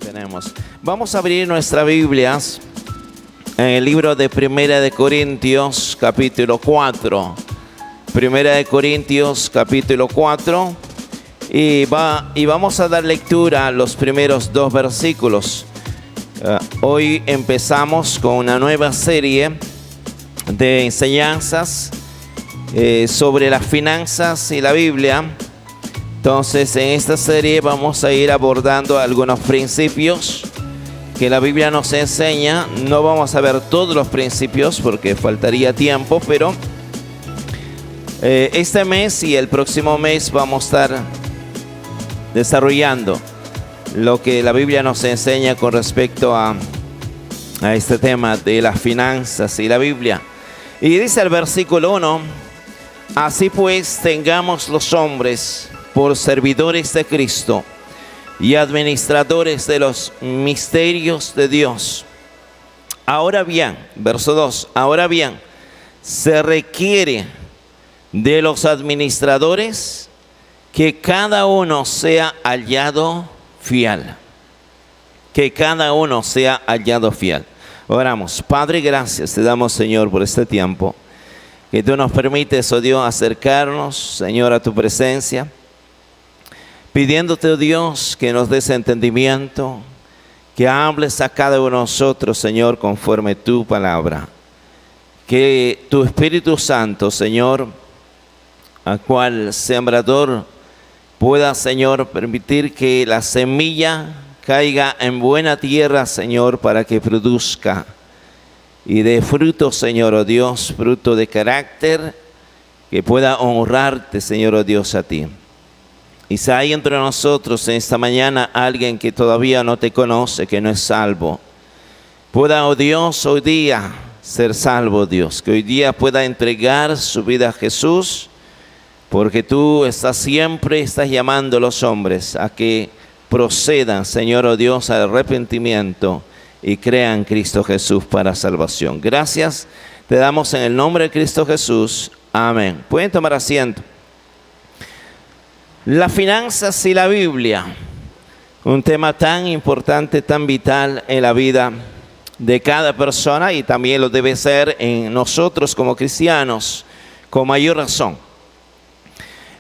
Tenemos. Vamos a abrir nuestras Biblias en el libro de Primera de Corintios, capítulo 4. Primera de Corintios, capítulo 4. Y vamos a dar lectura a los primeros dos versículos. Hoy empezamos con una nueva serie de enseñanzas sobre las finanzas y la Biblia. Entonces, en esta serie vamos a ir abordando algunos principios que la Biblia nos enseña. No vamos a ver todos los principios porque faltaría tiempo, pero este mes y el próximo mes vamos a estar desarrollando lo que la Biblia nos enseña con respecto a este tema de las finanzas y la Biblia. Y dice el versículo 1: así pues, tengamos los hombres por servidores de Cristo y administradores de los misterios de Dios. Ahora bien, verso 2, ahora bien, se requiere de los administradores que cada uno sea hallado fiel. Que cada uno sea hallado fiel. Oramos. Padre, gracias te damos, Señor, por este tiempo que tú nos permites, oh Dios, acercarnos, Señor, a tu presencia, pidiéndote, oh Dios, que nos des entendimiento, que hables a cada uno de nosotros, Señor, conforme tu palabra. Que tu Espíritu Santo, Señor, al cual sembrador, pueda, Señor, permitir que la semilla caiga en buena tierra, Señor, para que produzca y dé fruto, Señor, oh Dios, fruto de carácter, que pueda honrarte, Señor, oh Dios, a ti. Y si hay entre nosotros en esta mañana alguien que todavía no te conoce, que no es salvo, pueda, oh Dios, hoy día ser salvo, Dios. Que hoy día pueda entregar su vida a Jesús, porque tú estás llamando a los hombres a que procedan, Señor, oh Dios, al arrepentimiento y crean en Cristo Jesús para salvación. Gracias te damos en el nombre de Cristo Jesús. Amén. Pueden tomar asiento. Las finanzas y la Biblia, un tema tan importante, tan vital en la vida de cada persona, y también lo debe ser en nosotros como cristianos, con mayor razón.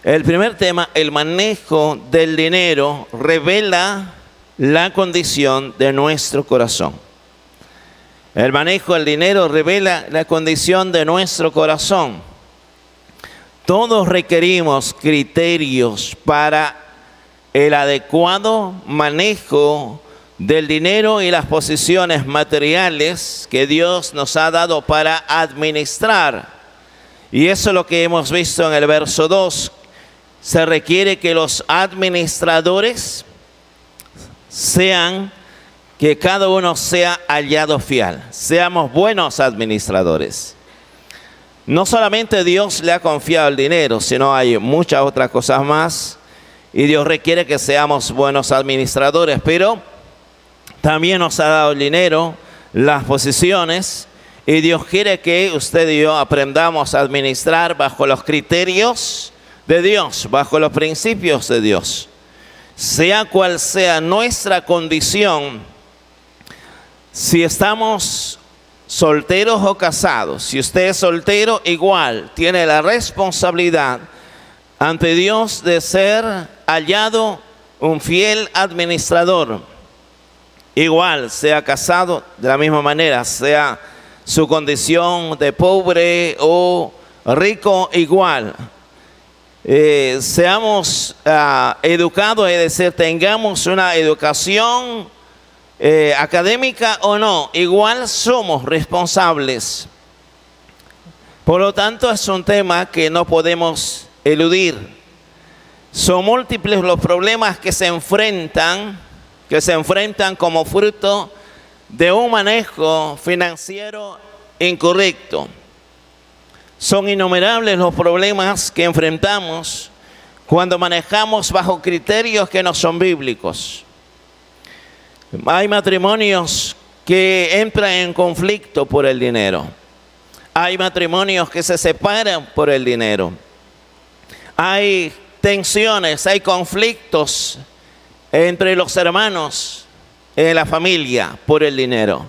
El primer tema, el manejo del dinero, revela la condición de nuestro corazón. El manejo del dinero revela la condición de nuestro corazón. Todos requerimos criterios para el adecuado manejo del dinero y las posiciones materiales que Dios nos ha dado para administrar. Y eso es lo que hemos visto en el verso 2. Se requiere que los administradores que cada uno sea hallado fiel. Seamos buenos administradores. No solamente Dios le ha confiado el dinero, sino hay muchas otras cosas más. Y Dios requiere que seamos buenos administradores, pero también nos ha dado el dinero, las posiciones. Y Dios quiere que usted y yo aprendamos a administrar bajo los criterios de Dios, bajo los principios de Dios. Sea cual sea nuestra condición, si estamos solteros o casados, si usted es soltero, igual tiene la responsabilidad ante Dios de ser hallado un fiel administrador. Igual, sea casado, de la misma manera, sea su condición de pobre o rico, igual. Seamos educados, es decir, tengamos una educación académica o no, igual somos responsables. Por lo tanto, es un tema que no podemos eludir. Son múltiples los problemas que se enfrentan como fruto de un manejo financiero incorrecto. Son innumerables los problemas que enfrentamos cuando manejamos bajo criterios que no son bíblicos. Hay matrimonios que entran en conflicto por el dinero. Hay matrimonios que se separan por el dinero. Hay tensiones, hay conflictos entre los hermanos en la familia por el dinero.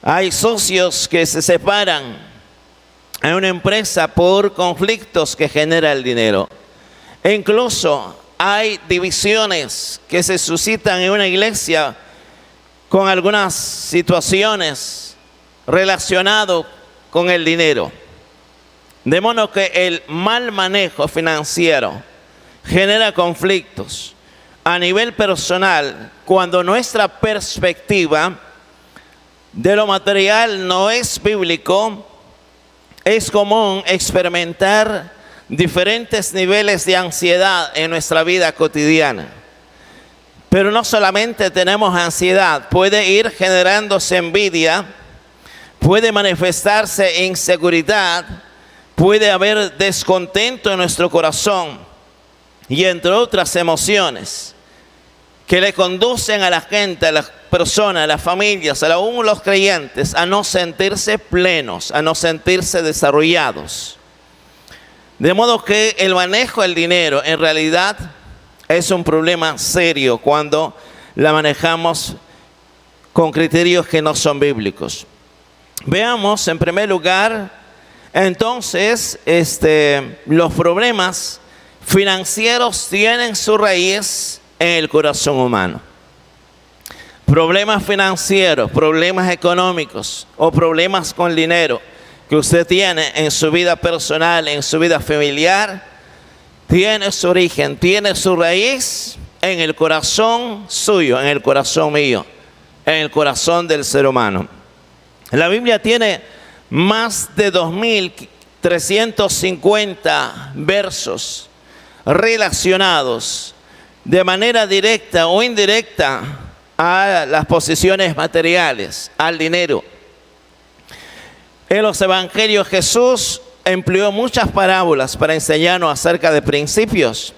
Hay socios que se separan en una empresa por conflictos que genera el dinero. E incluso hay divisiones que se suscitan en una iglesia con algunas situaciones relacionadas con el dinero. De modo que el mal manejo financiero genera conflictos a nivel personal cuando nuestra perspectiva de lo material no es bíblico. Es común experimentar diferentes niveles de ansiedad en nuestra vida cotidiana. Pero no solamente tenemos ansiedad, puede ir generándose envidia, puede manifestarse inseguridad, puede haber descontento en nuestro corazón y entre otras emociones que le conducen a la gente, a las personas, a las familias, aún los creyentes, a no sentirse plenos, a no sentirse desarrollados. De modo que el manejo del dinero en realidad es un problema serio cuando la manejamos con criterios que no son bíblicos. Veamos en primer lugar, entonces, los problemas financieros tienen su raíz en el corazón humano. Problemas financieros, problemas económicos o problemas con dinero que usted tiene en su vida personal, en su vida familiar, tiene su origen, tiene su raíz en el corazón suyo, en el corazón mío, en el corazón del ser humano. La Biblia tiene más de 2.350 versos relacionados de manera directa o indirecta a las posesiones materiales, al dinero. En los evangelios Jesús empleó muchas parábolas para enseñarnos acerca de principios,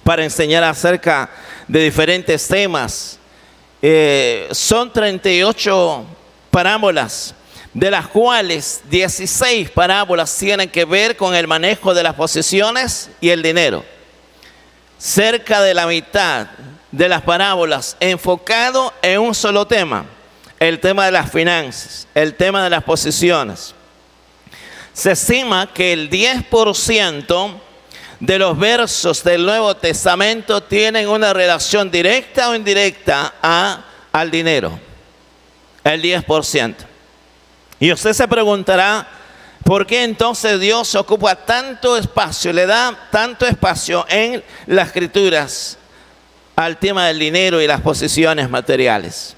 para enseñar acerca de diferentes temas. Son 38 parábolas, de las cuales 16 parábolas tienen que ver con el manejo de las posesiones y el dinero. Cerca de la mitad de las parábolas enfocado en un solo tema, el tema de las finanzas, el tema de las posesiones. Se estima que el 10% de los versos del Nuevo Testamento tienen una relación directa o indirecta al dinero. El 10%. Y usted se preguntará, ¿por qué entonces Dios ocupa tanto espacio, le da tanto espacio en las Escrituras al tema del dinero y las posesiones materiales?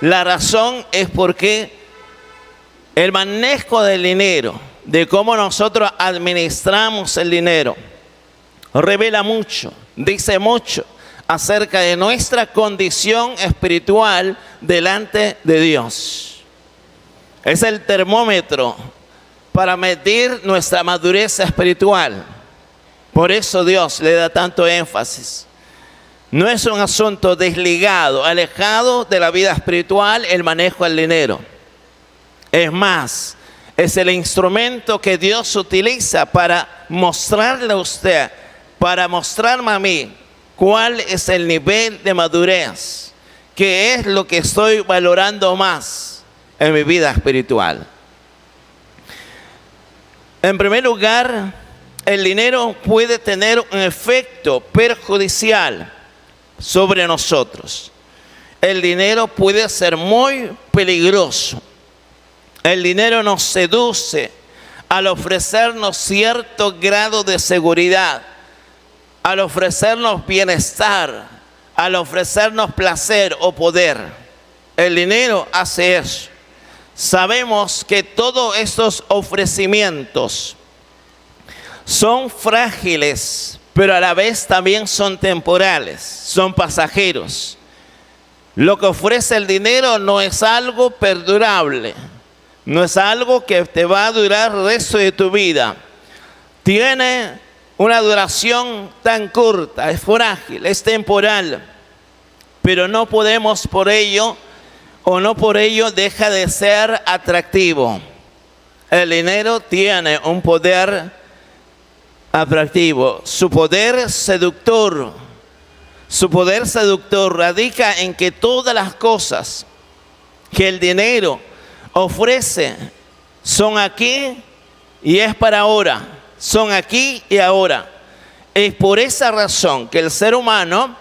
La razón es porque el manejo del dinero, de cómo nosotros administramos el dinero, revela mucho, dice mucho acerca de nuestra condición espiritual delante de Dios. Es el termómetro para medir nuestra madurez espiritual. Por eso Dios le da tanto énfasis. No es un asunto desligado, alejado de la vida espiritual, el manejo del dinero. Es más, es el instrumento que Dios utiliza para mostrarle a usted, para mostrarme a mí, cuál es el nivel de madurez, qué es lo que estoy valorando más en mi vida espiritual. En primer lugar, el dinero puede tener un efecto perjudicial sobre nosotros. El dinero puede ser muy peligroso. El dinero nos seduce al ofrecernos cierto grado de seguridad, al ofrecernos bienestar, al ofrecernos placer o poder. El dinero hace eso. Sabemos que todos estos ofrecimientos son frágiles, pero a la vez también son temporales, son pasajeros. Lo que ofrece el dinero no es algo perdurable, no es algo que te va a durar el resto de tu vida. Tiene una duración tan corta, es frágil, es temporal, pero no podemos por ello, o no por ello deja de ser atractivo. El dinero tiene un poder atractivo, su poder seductor, Su poder seductor radica en que todas las cosas que el dinero ofrece son aquí y es para ahora. Son aquí y ahora. Es por esa razón que el ser humano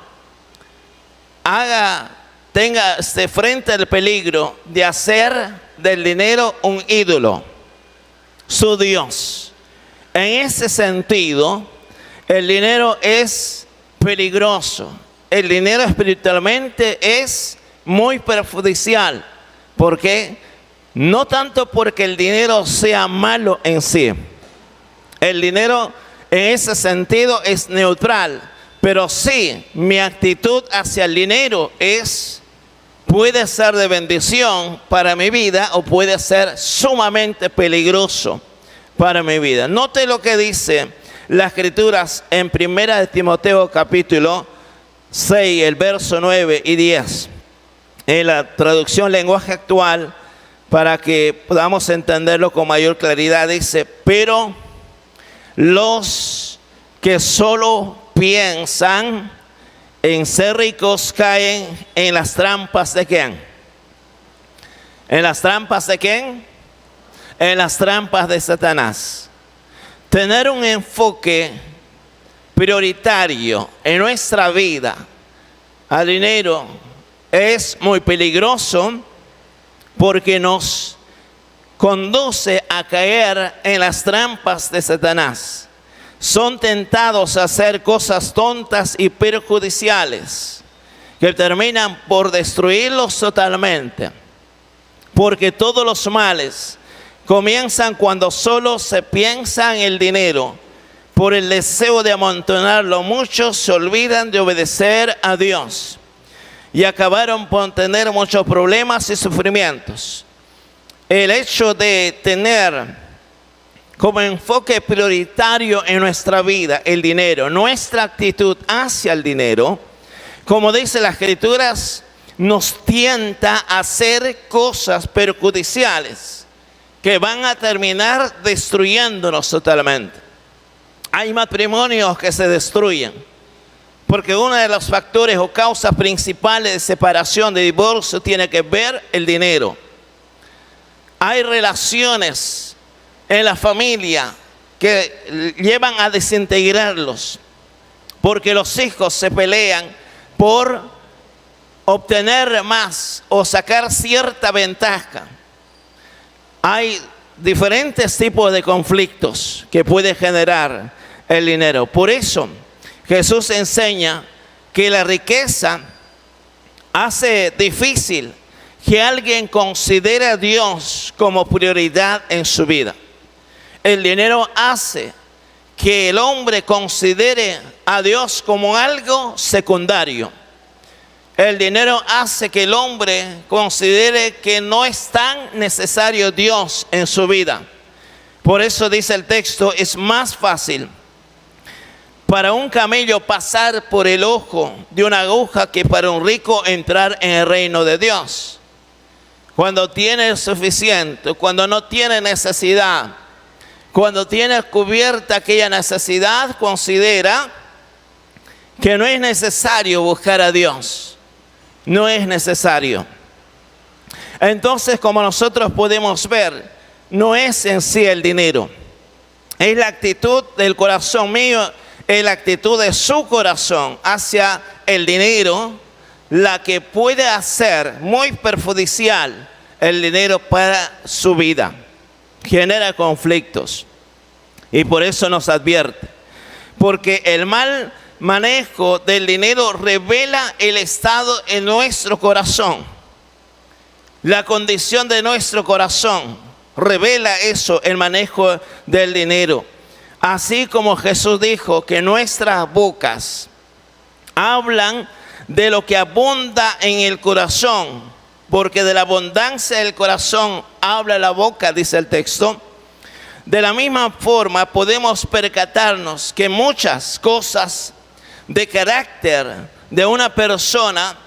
tenga frente al peligro de hacer del dinero un ídolo, su Dios. En ese sentido, el dinero es peligroso. El dinero espiritualmente es muy perjudicial. ¿Por qué? No tanto porque el dinero sea malo en sí. El dinero en ese sentido es neutral. Pero sí, mi actitud hacia el dinero puede ser de bendición para mi vida o puede ser sumamente peligroso para mi vida. Note lo que dice las Escrituras en 1 de Timoteo capítulo 6, el verso 9 y 10. En la traducción lenguaje actual, para que podamos entenderlo con mayor claridad, dice: pero los que solo piensan en ser ricos caen en las trampas de ¿quién? ¿En las trampas de quién? En las trampas de Satanás. Tener un enfoque prioritario en nuestra vida al dinero es muy peligroso porque nos conduce a caer en las trampas de Satanás. Son tentados a hacer cosas tontas y perjudiciales que terminan por destruirlos totalmente. Porque todos los males comienzan cuando solo se piensa en el dinero. Por el deseo de amontonarlo, muchos se olvidan de obedecer a Dios y acabaron por tener muchos problemas y sufrimientos. El hecho de tener como enfoque prioritario en nuestra vida el dinero, nuestra actitud hacia el dinero, como dice las Escrituras, nos tienta a hacer cosas perjudiciales que van a terminar destruyéndonos totalmente. Hay matrimonios que se destruyen porque uno de los factores o causas principales de separación, de divorcio, tiene que ver el dinero. Hay relaciones en la familia que llevan a desintegrarlos porque los hijos se pelean por obtener más o sacar cierta ventaja. Hay diferentes tipos de conflictos que puede generar el dinero. Por eso Jesús enseña que la riqueza hace difícil que alguien considere a Dios como prioridad en su vida. El dinero hace que el hombre considere a Dios como algo secundario. El dinero hace que el hombre considere que no es tan necesario Dios en su vida. Por eso dice el texto, es más fácil para un camello pasar por el ojo de una aguja que para un rico entrar en el reino de Dios. Cuando tiene suficiente, cuando no tiene necesidad, cuando tiene cubierta aquella necesidad, considera que no es necesario buscar a Dios. No es necesario. Entonces, como nosotros podemos ver, no es en sí el dinero. Es la actitud del corazón mío, es la actitud de su corazón hacia el dinero, la que puede hacer muy perjudicial el dinero para su vida. Genera conflictos. Y por eso nos advierte. Porque el mal manejo del dinero revela el estado en nuestro corazón. La condición de nuestro corazón revela eso, el manejo del dinero. Así como Jesús dijo que nuestras bocas hablan de lo que abunda en el corazón, porque de la abundancia del corazón habla la boca, dice el texto. De la misma forma podemos percatarnos que muchas cosas de carácter de una persona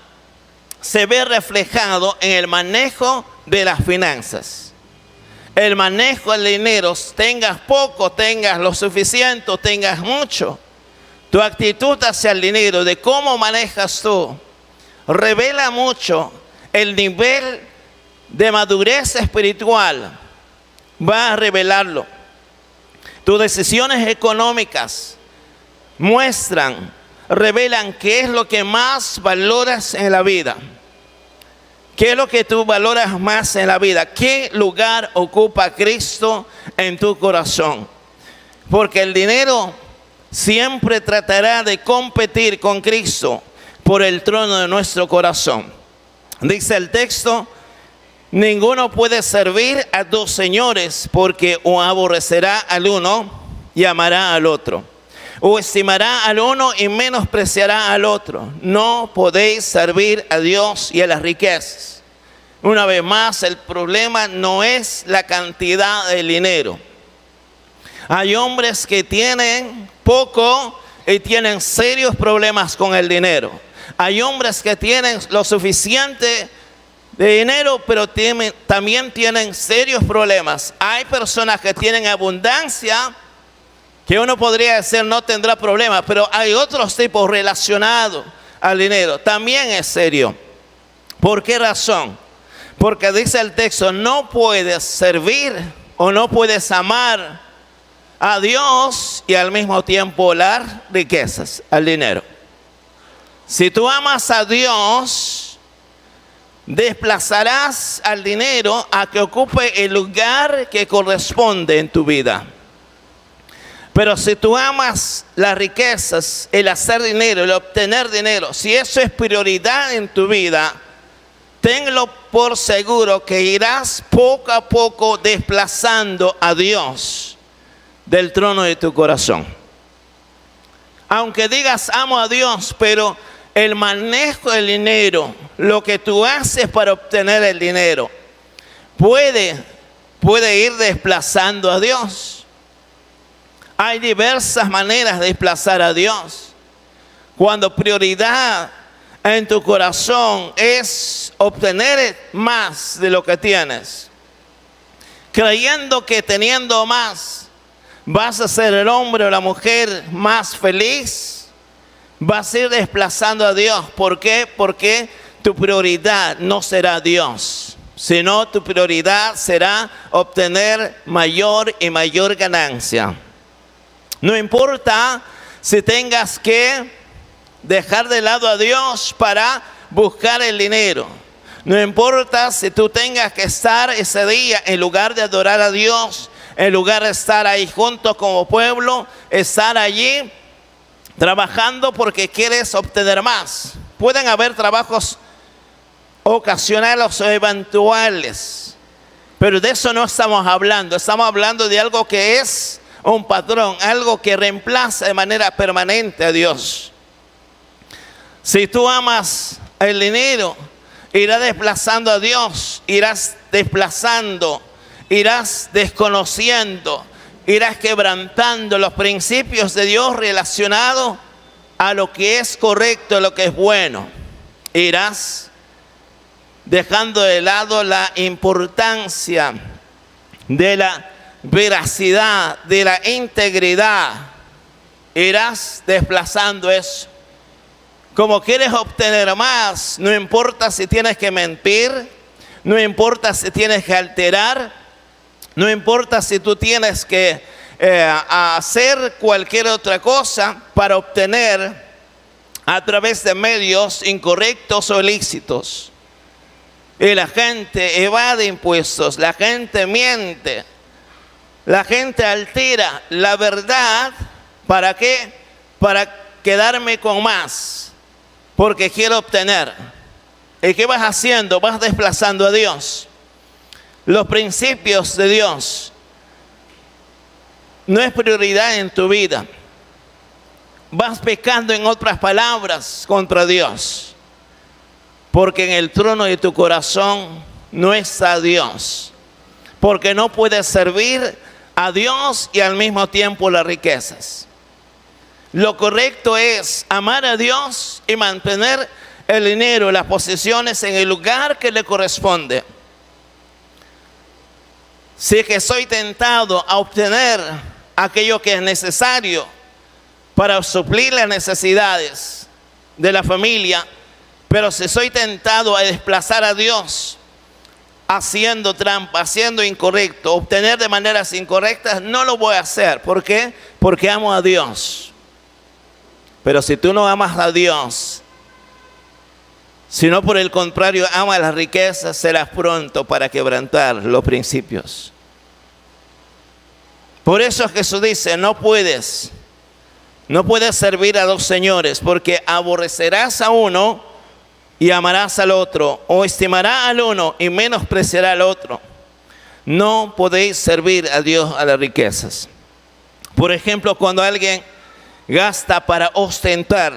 se ve reflejado en el manejo de las finanzas. El manejo del dinero, tengas poco, tengas lo suficiente, tengas mucho. Tu actitud hacia el dinero, de cómo manejas tú, revela mucho el nivel de madurez espiritual. Va a revelarlo. Tus decisiones económicas revelan qué es lo que más valoras en la vida. ¿Qué es lo que tú valoras más en la vida? ¿Qué lugar ocupa Cristo en tu corazón? Porque el dinero siempre tratará de competir con Cristo por el trono de nuestro corazón. Dice el texto: ninguno puede servir a dos señores, porque o aborrecerá al uno y amará al otro, o estimará al uno y menospreciará al otro. No podéis servir a Dios y a las riquezas. Una vez más, el problema no es la cantidad de dinero. Hay hombres que tienen poco y tienen serios problemas con el dinero. Hay hombres que tienen lo suficiente de dinero, pero también tienen serios problemas. Hay personas que tienen abundancia, que uno podría decir no tendrá problemas, pero hay otros tipos relacionados al dinero. También es serio. ¿Por qué razón? Porque dice el texto: no puedes servir o no puedes amar a Dios y al mismo tiempo las riquezas, al dinero. Si tú amas a Dios, desplazarás al dinero a que ocupe el lugar que corresponde en tu vida. Pero si tú amas las riquezas, el hacer dinero, el obtener dinero, si eso es prioridad en tu vida, tenlo por seguro que irás poco a poco desplazando a Dios del trono de tu corazón. Aunque digas amo a Dios, pero el manejo del dinero, lo que tú haces para obtener el dinero, puede ir desplazando a Dios. Hay diversas maneras de desplazar a Dios. Cuando prioridad en tu corazón es obtener más de lo que tienes, creyendo que teniendo más vas a ser el hombre o la mujer más feliz, vas a ir desplazando a Dios. ¿Por qué? Porque tu prioridad no será Dios, sino tu prioridad será obtener mayor y mayor ganancia. No importa si tengas que dejar de lado a Dios para buscar el dinero. No importa si tú tengas que estar ese día, en lugar de adorar a Dios, en lugar de estar ahí juntos como pueblo, estar allí trabajando porque quieres obtener más. Pueden haber trabajos ocasionales o eventuales, pero de eso no estamos hablando. Estamos hablando de algo que es un patrón, algo que reemplaza de manera permanente a Dios. Si tú amas el dinero, irás desplazando a Dios, irás desplazando, irás desconociendo, irás quebrantando los principios de Dios relacionados a lo que es correcto, a lo que es bueno. Irás dejando de lado la importancia de la veracidad, de la integridad. Irás desplazando eso. Como quieres obtener más, no importa si tienes que mentir, no importa si tienes que alterar, no importa si tú tienes que hacer cualquier otra cosa para obtener a través de medios incorrectos o ilícitos. Y la gente evade impuestos, la gente miente, la gente altera la verdad. ¿Para qué? Para quedarme con más, porque quiero obtener. ¿Y qué vas haciendo? Vas desplazando a Dios. Los principios de Dios no es prioridad en tu vida. Vas pecando, en otras palabras, contra Dios, porque en el trono de tu corazón no está Dios, porque no puedes servir a Dios y al mismo tiempo las riquezas. Lo correcto es amar a Dios y mantener el dinero, las posesiones en el lugar que le corresponde. Si es que soy tentado a obtener aquello que es necesario, para suplir las necesidades de la familia, pero si soy tentado a desplazar a Dios haciendo trampa, haciendo incorrecto, obtener de maneras incorrectas, no lo voy a hacer. ¿Por qué? Porque amo a Dios. Pero si tú no amas a Dios, sino por el contrario amas las riquezas, serás pronto para quebrantar los principios. Por eso Jesús dice, no puedes servir a dos señores, porque aborrecerás a uno y amarás al otro, o estimarás al uno y menospreciarás al otro. No podéis servir a Dios a las riquezas. Por ejemplo, cuando alguien gasta para ostentar,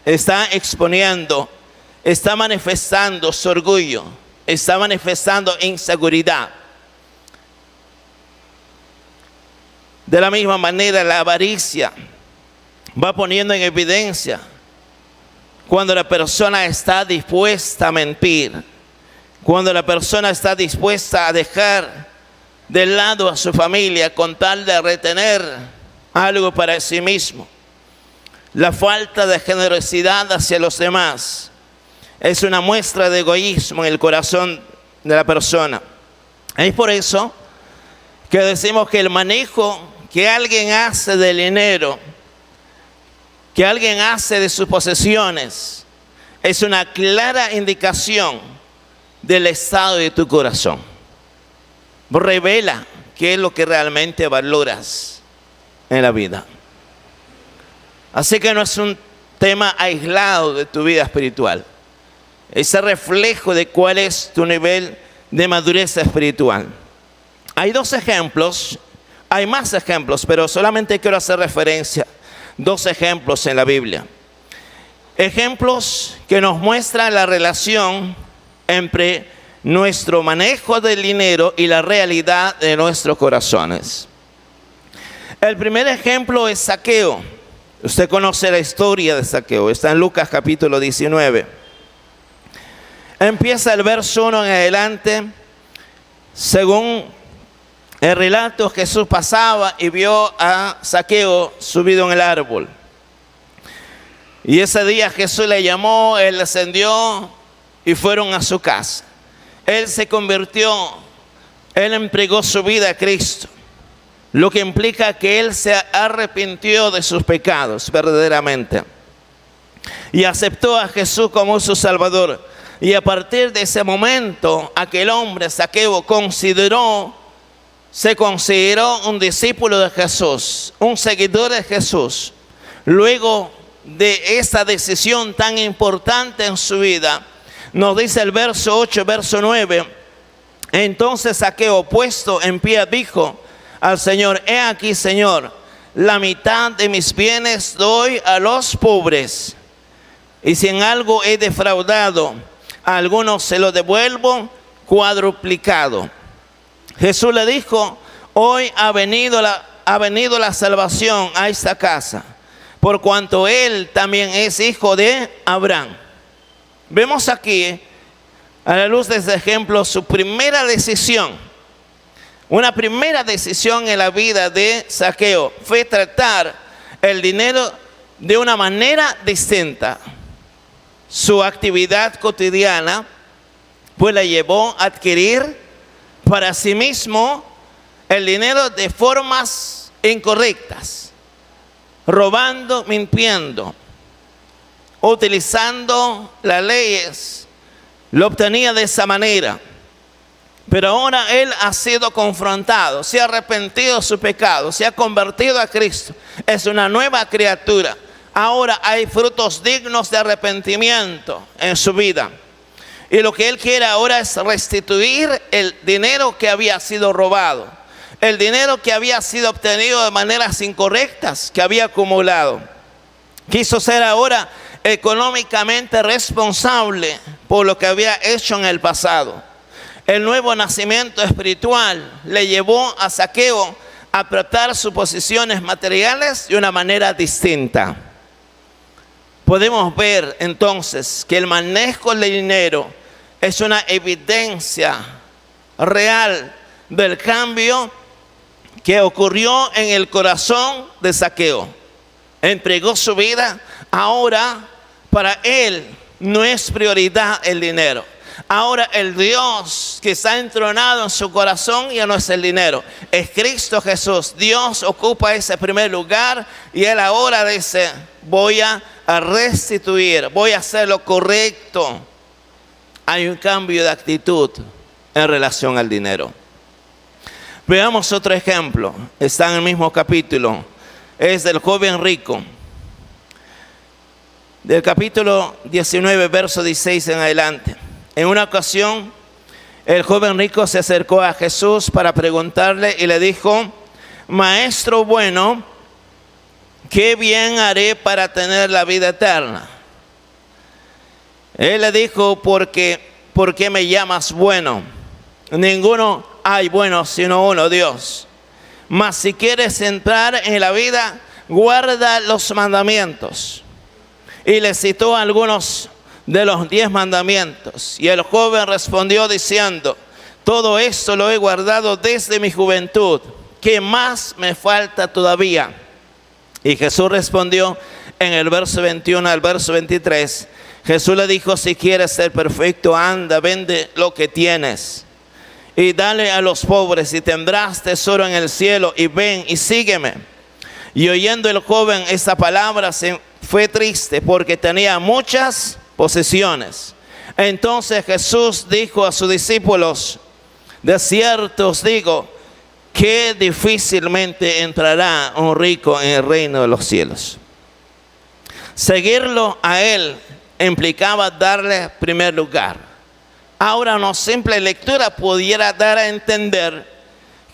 está exponiendo, está manifestando su orgullo, está manifestando inseguridad. De la misma manera, la avaricia va poniendo en evidencia cuando la persona está dispuesta a mentir, cuando la persona está dispuesta a dejar de lado a su familia con tal de retener algo para sí mismo. La falta de generosidad hacia los demás es una muestra de egoísmo en el corazón de la persona. Es por eso que decimos que el manejo que alguien hace del dinero, que alguien hace de sus posesiones, es una clara indicación del estado de tu corazón. Revela qué es lo que realmente valoras en la vida. Así que no es un tema aislado de tu vida espiritual. Es el reflejo de cuál es tu nivel de madurez espiritual. Hay dos ejemplos, hay más ejemplos, pero solamente quiero hacer referencia a dos ejemplos en la Biblia. Ejemplos que nos muestran la relación entre nuestro manejo del dinero y la realidad de nuestros corazones. El primer ejemplo es Zaqueo. Usted conoce la historia de Zaqueo, está en Lucas capítulo 19. Empieza el verso 1 en adelante. Según el relato, Jesús pasaba y vio a Zaqueo subido en el árbol. Y ese día Jesús le llamó, él ascendió y fueron a su casa. Él se convirtió, él entregó su vida a Cristo, lo que implica que él se arrepintió de sus pecados verdaderamente y aceptó a Jesús como su Salvador. Y a partir de ese momento, aquel hombre, Zaqueo, se consideró un discípulo de Jesús, un seguidor de Jesús. Luego de esa decisión tan importante en su vida, nos dice el verso 8, verso 9, entonces Zaqueo, puesto en pie, dijo al Señor, he aquí, Señor, la mitad de mis bienes doy a los pobres, y si en algo he defraudado a algunos, se lo devuelvo cuadruplicado. Jesús le dijo, hoy ha venido la salvación a esta casa, por cuanto él también es hijo de Abraham. Vemos aquí, a la luz de este ejemplo, su primera decisión. Una primera decisión en la vida de Zaqueo fue tratar el dinero de una manera distinta. Su actividad cotidiana pues le llevó a adquirir para sí mismo el dinero de formas incorrectas, robando, mintiendo, utilizando las leyes, lo obtenía de esa manera. Pero ahora él ha sido confrontado, se ha arrepentido de su pecado, se ha convertido a Cristo, es una nueva criatura. Ahora hay frutos dignos de arrepentimiento en su vida. Y lo que él quiere ahora es restituir el dinero que había sido robado, el dinero que había sido obtenido de maneras incorrectas, que había acumulado. Quiso ser ahora económicamente responsable por lo que había hecho en el pasado. El nuevo nacimiento espiritual le llevó a Zaqueo a tratar sus posiciones materiales de una manera distinta. Podemos ver entonces que el manejo del dinero es una evidencia real del cambio que ocurrió en el corazón de Zaqueo. entregó su vida, ahora para él no es prioridad el dinero. Ahora el Dios que está entronado en su corazón ya no es el dinero, es Cristo Jesús. Dios ocupa ese primer lugar y él ahora dice, voy a restituir, voy a hacer lo correcto. Hay un cambio de actitud en relación al dinero. Veamos otro ejemplo, está en el mismo capítulo, es del joven rico. Del capítulo 19, verso 16 en adelante. En una ocasión, el joven rico se acercó a Jesús para preguntarle y le dijo, Maestro bueno, ¿qué bien haré para tener la vida eterna? Él le dijo, ¿por qué me llamas bueno? Ninguno hay bueno sino uno, Dios. Mas si quieres entrar en la vida, guarda los mandamientos. Y le citó algunos de los 10 mandamientos. Y el joven respondió diciendo, todo esto lo he guardado desde mi juventud. ¿Qué más me falta todavía? Y Jesús respondió en el verso 21 al verso 23. Jesús le dijo, si quieres ser perfecto, anda, vende lo que tienes y dale a los pobres y tendrás tesoro en el cielo, y ven y sígueme. Y oyendo el joven esta palabra se fue triste porque tenía muchas posesiones. Entonces Jesús dijo a sus discípulos, de cierto os digo que difícilmente entrará un rico en el reino de los cielos. Seguirlo a él implicaba darle primer lugar. Ahora una simple lectura pudiera dar a entender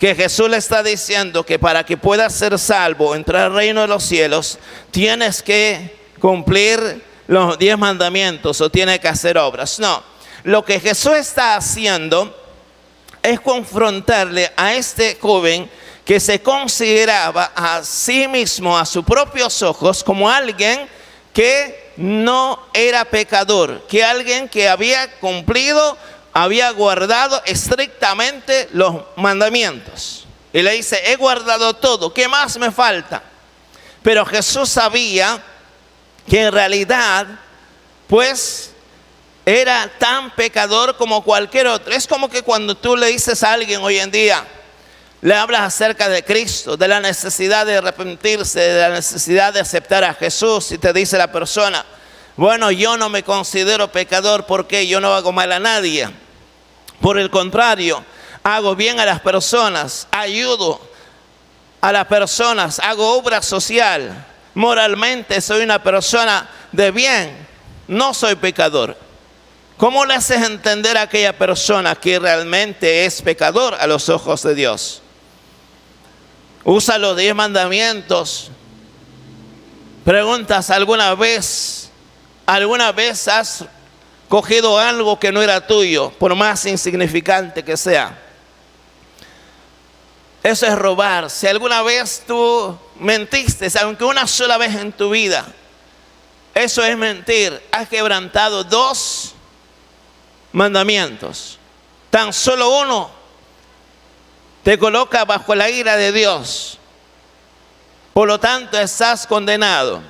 que Jesús le está diciendo que para que puedas ser salvo, entrar al reino de los cielos, tienes que cumplir los 10 mandamientos o tienes que hacer obras. No, lo que Jesús está haciendo es confrontarle a este joven que se consideraba a sí mismo, a sus propios ojos, como alguien que no era pecador, que alguien que había cumplido, había guardado estrictamente los mandamientos. Y le dice, he guardado todo, ¿qué más me falta? Pero Jesús sabía que en realidad, pues, era tan pecador como cualquier otro. Es como que cuando tú le dices a alguien hoy en día, le hablas acerca de Cristo, de la necesidad de arrepentirse, de la necesidad de aceptar a Jesús, y te dice la persona, bueno, yo no me considero pecador porque yo no hago mal a nadie. Por el contrario, hago bien a las personas, ayudo a las personas, hago obra social. Moralmente soy una persona de bien, no soy pecador. ¿Cómo le haces entender a aquella persona que realmente es pecador a los ojos de Dios? Usa los 10 mandamientos. Preguntas, ¿alguna vez has cogido algo que no era tuyo, por más insignificante que sea? Eso es robar. Si alguna vez tú mentiste, aunque una sola vez en tu vida, eso es mentir. Has quebrantado 2 mandamientos. Tan solo uno te coloca bajo la ira de Dios. Por lo tanto, estás condenado.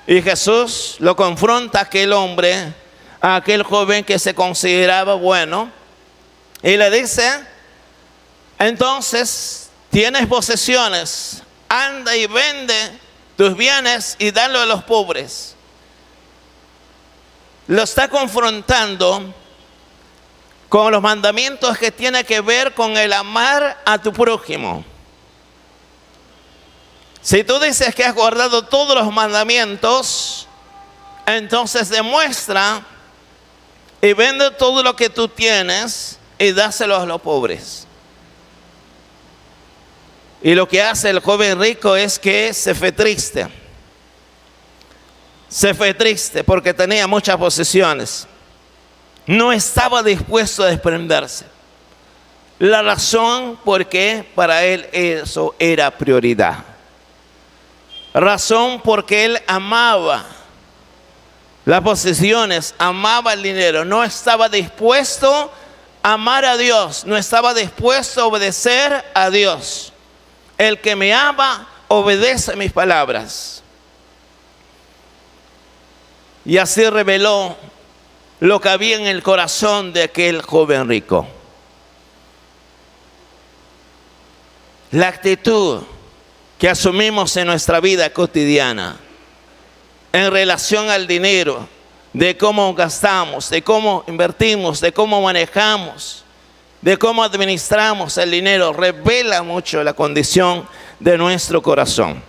Y Jesús lo confronta a aquel hombre, a aquel joven que se consideraba bueno, y le dice, entonces, tienes posesiones, anda y vende tus bienes y dalo a los pobres. Lo está confrontando con los mandamientos que tiene que ver con el amar a tu prójimo. Si tú dices que has guardado todos los mandamientos, entonces demuestra y vende todo lo que tú tienes y dáselo a los pobres. Y lo que hace el joven rico es que se fue triste. Se fue triste porque tenía muchas posesiones. No estaba dispuesto a desprenderse. La razón por qué para él eso era prioridad. Razón porque él amaba las posesiones, amaba el dinero. No estaba dispuesto a amar a Dios. No estaba dispuesto a obedecer a Dios. El que me ama obedece mis palabras. Y así reveló lo que había en el corazón de aquel joven rico. La actitud que asumimos en nuestra vida cotidiana en relación al dinero, de cómo gastamos, de cómo invertimos, de cómo manejamos, de cómo administramos el dinero, revela mucho la condición de nuestro corazón.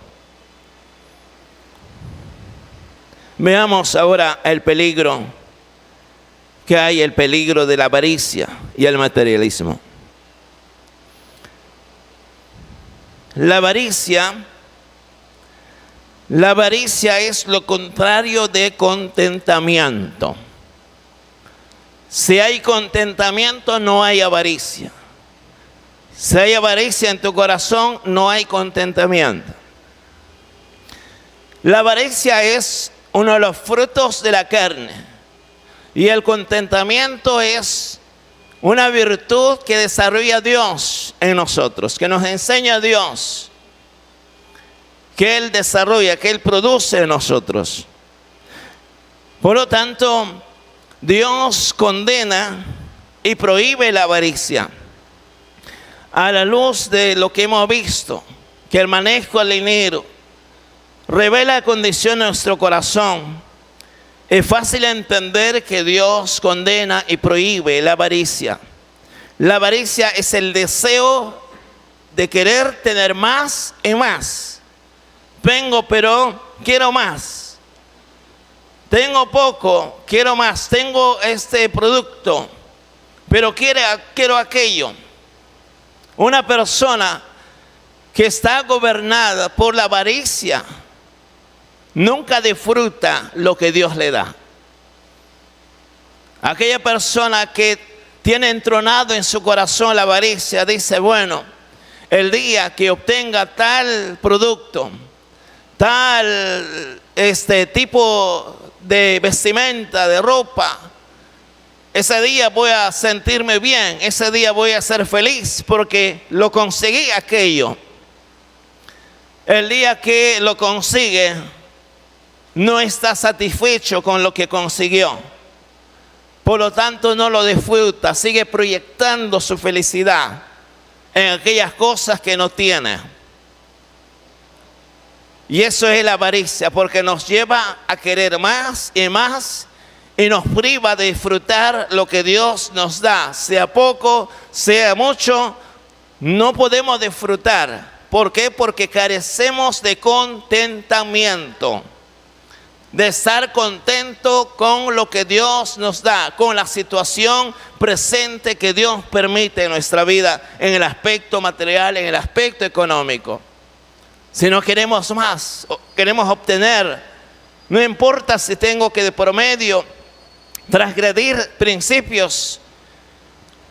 Veamos ahora el peligro que hay, el peligro de la avaricia y el materialismo. La avaricia es lo contrario de contentamiento. Si hay contentamiento, no hay avaricia. Si hay avaricia en tu corazón, no hay contentamiento. La avaricia es uno de los frutos de la carne. Y el contentamiento es una virtud que desarrolla Dios en nosotros, que nos enseña Dios, que Él desarrolla, que Él produce en nosotros. Por lo tanto, Dios condena y prohíbe la avaricia. A la luz de lo que hemos visto, que el manejo del dinero revela la condición de nuestro corazón, es fácil entender que Dios condena y prohíbe la avaricia. La avaricia es el deseo de querer tener más y más. Tengo, pero quiero más. Tengo poco, quiero más. Tengo este producto, pero quiero aquello. Una persona que está gobernada por la avaricia nunca disfruta lo que Dios le da. Aquella persona que tiene entronado en su corazón la avaricia dice, bueno, el día que obtenga tal producto, tal tipo de vestimenta, de ropa, ese día voy a sentirme bien, ese día voy a ser feliz porque lo conseguí aquello. El día que lo consigue, no está satisfecho con lo que consiguió. Por lo tanto, no lo disfruta, sigue proyectando su felicidad en aquellas cosas que no tiene. Y eso es la avaricia, porque nos lleva a querer más y más y nos priva de disfrutar lo que Dios nos da. Sea poco, sea mucho, no podemos disfrutar. ¿Por qué? Porque carecemos de contentamiento, de estar contento con lo que Dios nos da, con la situación presente que Dios permite en nuestra vida, en el aspecto material, en el aspecto económico. Si no queremos más, queremos obtener, no importa si tengo que de promedio transgredir principios,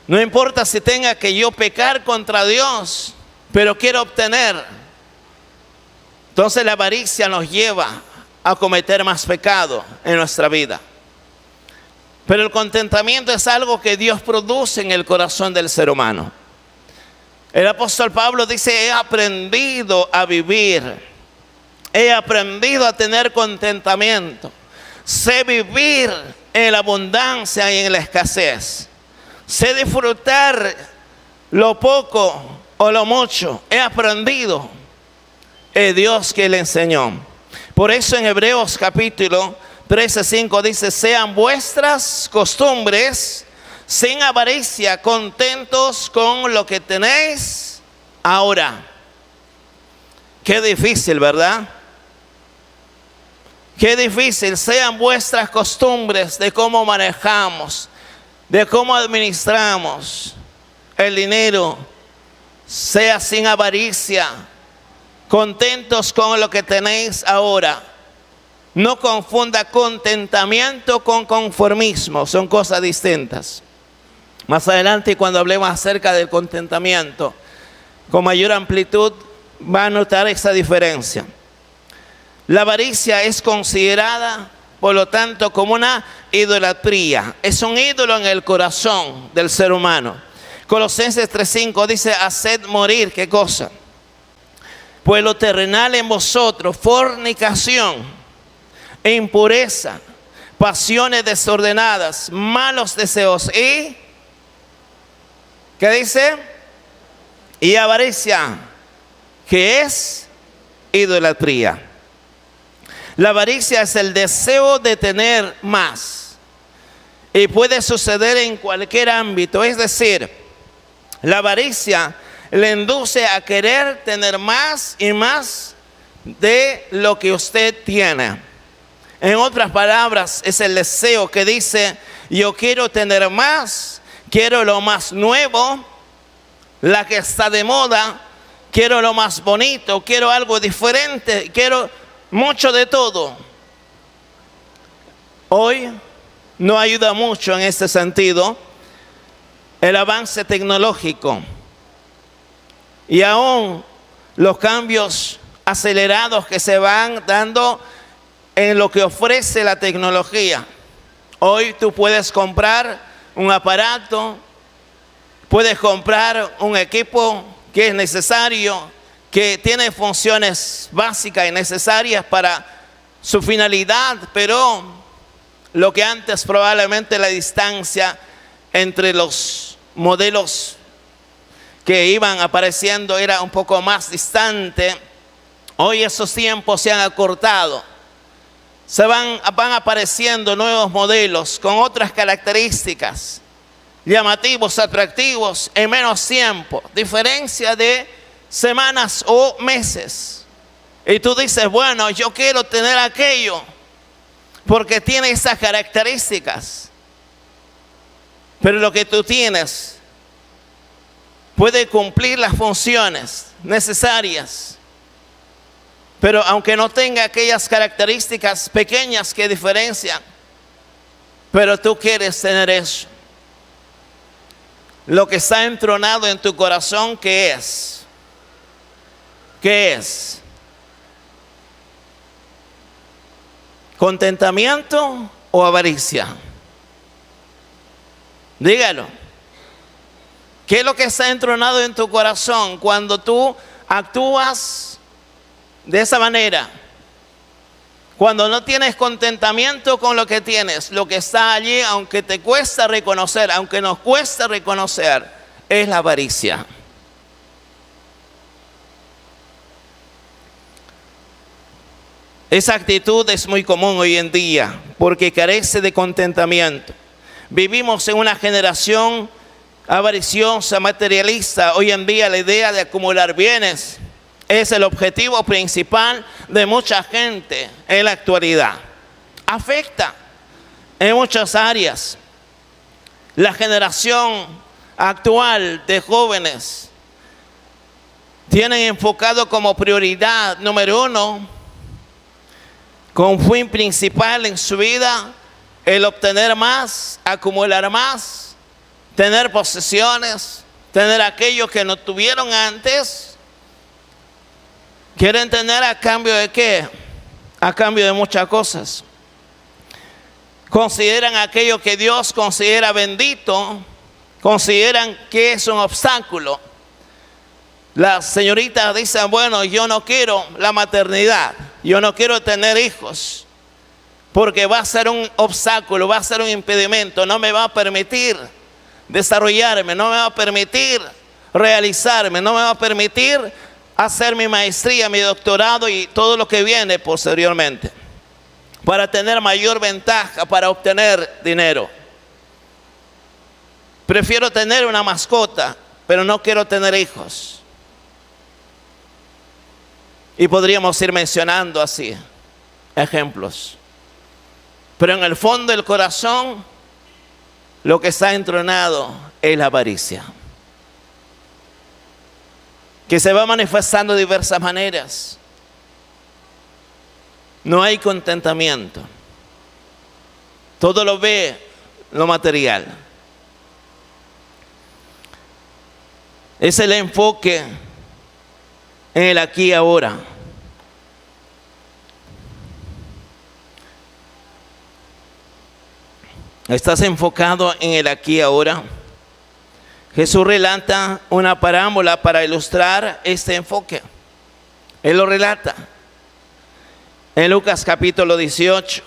no importa si tenga que yo pecar contra Dios, pero quiero obtener. Entonces la avaricia nos lleva a cometer más pecado en nuestra vida. Pero el contentamiento es algo que Dios produce en el corazón del ser humano. El apóstol Pablo dice, he aprendido a vivir, he aprendido a tener contentamiento, sé vivir en la abundancia y en la escasez, sé disfrutar lo poco o lo mucho, he aprendido. Es Dios que le enseñó. Por eso en Hebreos capítulo 13:5 dice, sean vuestras costumbres sin avaricia, contentos con lo que tenéis ahora. Qué difícil, ¿verdad? Qué difícil. Sean vuestras costumbres de cómo manejamos, de cómo administramos el dinero, sea sin avaricia, contentos con lo que tenéis ahora. No confunda contentamiento con conformismo, son cosas distintas. Más adelante, cuando hablemos acerca del contentamiento, con mayor amplitud, va a notar esa diferencia. La avaricia es considerada, por lo tanto, como una idolatría. Es un ídolo en el corazón del ser humano. Colosenses 3:5 dice, haced morir, ¿qué cosa? Pues lo terrenal en vosotros, fornicación, impureza, pasiones desordenadas, malos deseos y, ¿qué dice? Y avaricia, que es idolatría. La avaricia es el deseo de tener más y puede suceder en cualquier ámbito. Es decir, la avaricia le induce a querer tener más y más de lo que usted tiene. En otras palabras, es el deseo que dice: yo quiero tener más, quiero lo más nuevo, la que está de moda, quiero lo más bonito, quiero algo diferente, quiero mucho de todo. Hoy no ayuda mucho en este sentido el avance tecnológico y aún los cambios acelerados que se van dando en lo que ofrece la tecnología. Hoy tú puedes comprar un aparato, puedes comprar un equipo que es necesario, que tiene funciones básicas y necesarias para su finalidad, pero lo que antes probablemente la distancia entre los modelos que iban apareciendo era un poco más distante, hoy esos tiempos se han acortado. Van apareciendo nuevos modelos con otras características, llamativos, atractivos, en menos tiempo, diferencia de semanas o meses. Y tú dices, bueno, yo quiero tener aquello porque tiene esas características. Pero lo que tú tienes puede cumplir las funciones necesarias, pero aunque no tenga aquellas características pequeñas que diferencian, pero tú quieres tener eso. Lo que está entronado en tu corazón, ¿qué es? ¿Qué es? ¿Contentamiento o avaricia? Dígalo. ¿Qué es lo que está entronado en tu corazón cuando tú actúas de esa manera? Cuando no tienes contentamiento con lo que tienes, lo que está allí, aunque te cuesta reconocer, aunque nos cuesta reconocer, es la avaricia. Esa actitud es muy común hoy en día porque carece de contentamiento. Vivimos en una generación avariciosa, materialista. Hoy en día la idea de acumular bienes es el objetivo principal de mucha gente en la actualidad. Afecta en muchas áreas. La generación actual de jóvenes tienen enfocado como prioridad número uno, con fin principal en su vida, el obtener más, acumular más, tener posesiones, tener aquello que no tuvieron antes. Quieren tener a cambio de ¿qué? A cambio de muchas cosas. Consideran aquello que Dios considera bendito, consideran que es un obstáculo. Las señoritas dicen, bueno, yo no quiero la maternidad, yo no quiero tener hijos, porque va a ser un obstáculo, va a ser un impedimento, no me va a permitir desarrollarme, no me va a permitir realizarme, no me va a permitir hacer mi maestría, mi doctorado y todo lo que viene posteriormente, para tener mayor ventaja, para obtener dinero. Prefiero tener una mascota, pero no quiero tener hijos. Y podríamos ir mencionando así ejemplos. Pero en el fondo del corazón, lo que está entronado es la avaricia, que se va manifestando de diversas maneras. No hay contentamiento. Todo lo ve lo material. Es el enfoque en el aquí y ahora. ¿Estás enfocado en el aquí y ahora? Jesús relata una parábola para ilustrar este enfoque. Él lo relata en Lucas capítulo 18,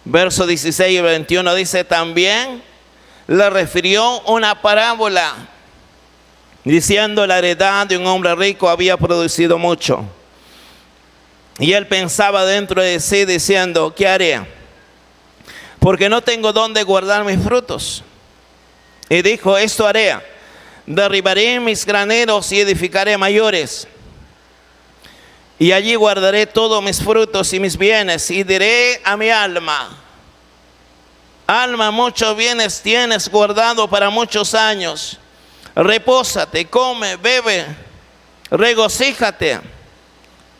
versos 16 y 21. Dice: también le refirió una parábola, diciendo: la heredad de un hombre rico había producido mucho. Y él pensaba dentro de sí, diciendo: ¿qué haré? Porque no tengo dónde guardar mis frutos. Y dijo: esto haré: derribaré mis graneros y edificaré mayores. Y allí guardaré todos mis frutos y mis bienes. Y diré a mi alma: alma, muchos bienes tienes guardado para muchos años. Repósate, come, bebe, regocíjate.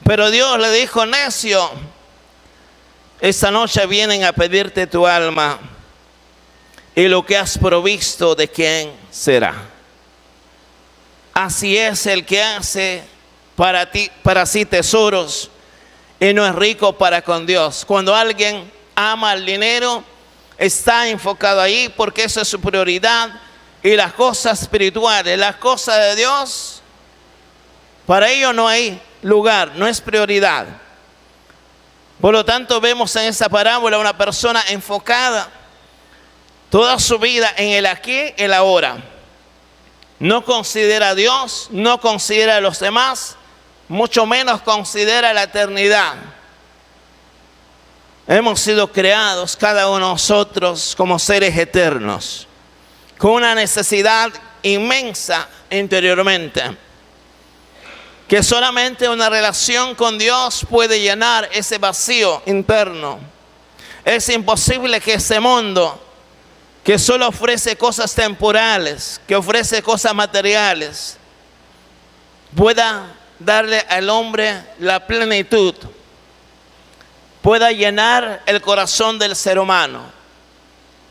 Pero Dios le dijo: necio, esta noche vienen a pedirte tu alma, y lo que has provisto, ¿de quién será? Así es el que hace para sí tesoros y no es rico para con Dios. Cuando alguien ama el dinero, está enfocado ahí porque esa es su prioridad, y las cosas espirituales, las cosas de Dios, para ello no hay lugar, no es prioridad. Por lo tanto, vemos en esa parábola una persona enfocada toda su vida en el aquí y el ahora. No considera a Dios, no considera a los demás, mucho menos considera la eternidad. Hemos sido creados cada uno de nosotros como seres eternos, con una necesidad inmensa interiormente, que solamente una relación con Dios puede llenar ese vacío interno. Es imposible que ese mundo, que solo ofrece cosas temporales, que ofrece cosas materiales, pueda darle al hombre la plenitud, pueda llenar el corazón del ser humano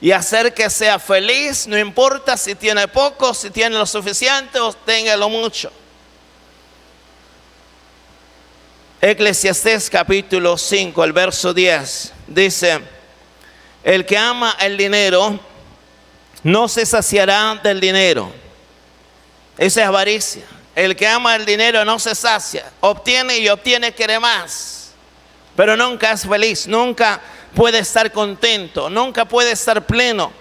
y hacer que sea feliz, no importa si tiene poco, si tiene lo suficiente o tenga lo mucho. Eclesiastés capítulo 5, el verso 10, dice: el que ama el dinero no se saciará del dinero. Esa es avaricia. El que ama el dinero no se sacia, obtiene y obtiene, quiere más, pero nunca es feliz, nunca puede estar contento, nunca puede estar pleno.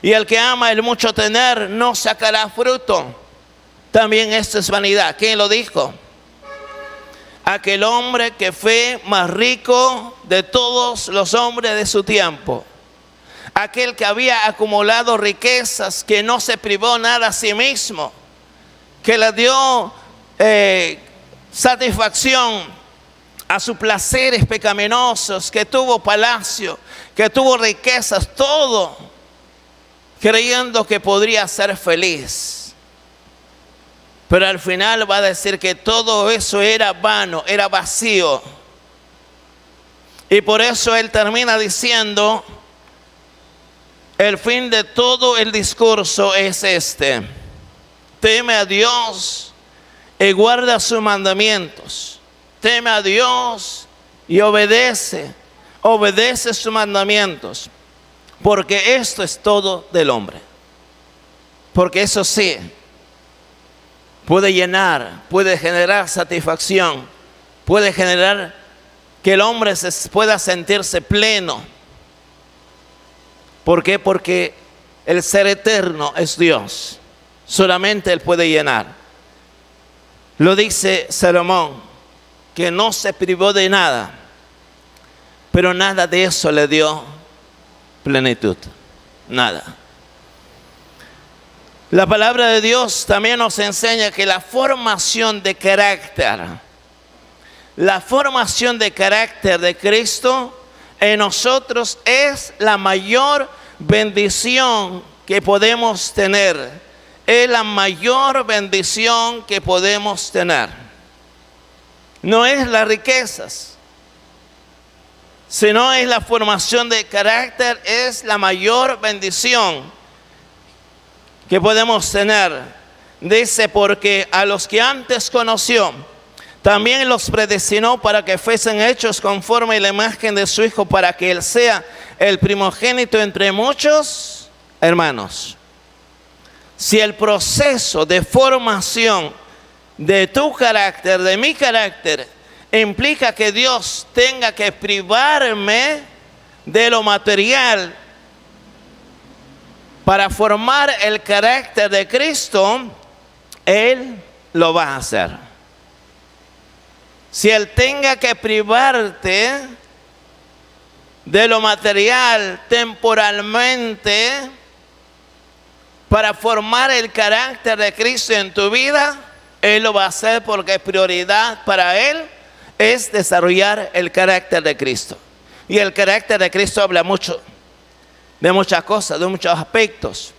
Y el que ama el mucho tener no sacará fruto. También esto es vanidad. ¿Quién lo dijo? Aquel hombre que fue más rico de todos los hombres de su tiempo. Aquel que había acumulado riquezas, que no se privó nada a sí mismo, que le dio satisfacción a sus placeres pecaminosos, que tuvo palacio, que tuvo riquezas, todo creyendo que podría ser feliz. Pero al final va a decir que todo eso era vano, era vacío. Y por eso él termina diciendo: el fin de todo el discurso es este: teme a Dios y guarda sus mandamientos. Teme a Dios y obedece sus mandamientos, porque esto es todo del hombre. Porque eso sí, puede llenar, puede generar satisfacción, puede generar que el hombre pueda sentirse pleno. ¿Por qué? Porque el ser eterno es Dios. Solamente Él puede llenar. Lo dice Salomón, que no se privó de nada, pero nada de eso le dio plenitud. Nada. La palabra de Dios también nos enseña que la formación de carácter de Cristo en nosotros es la mayor bendición que podemos tener. Es la mayor bendición que podemos tener. No es las riquezas, sino es la formación de carácter, es la mayor bendición que podemos tener. Dice: porque a los que antes conoció, también los predestinó para que fuesen hechos conforme a la imagen de su Hijo, para que Él sea el primogénito entre muchos hermanos. Si el proceso de formación de tu carácter, de mi carácter, implica que Dios tenga que privarme de lo material para formar el carácter de Cristo, Él lo va a hacer. Si Él tenga que privarte de lo material temporalmente para formar el carácter de Cristo en tu vida, Él lo va a hacer porque prioridad para Él es desarrollar el carácter de Cristo. Y el carácter de Cristo habla mucho, de muchas cosas, de muchos aspectos.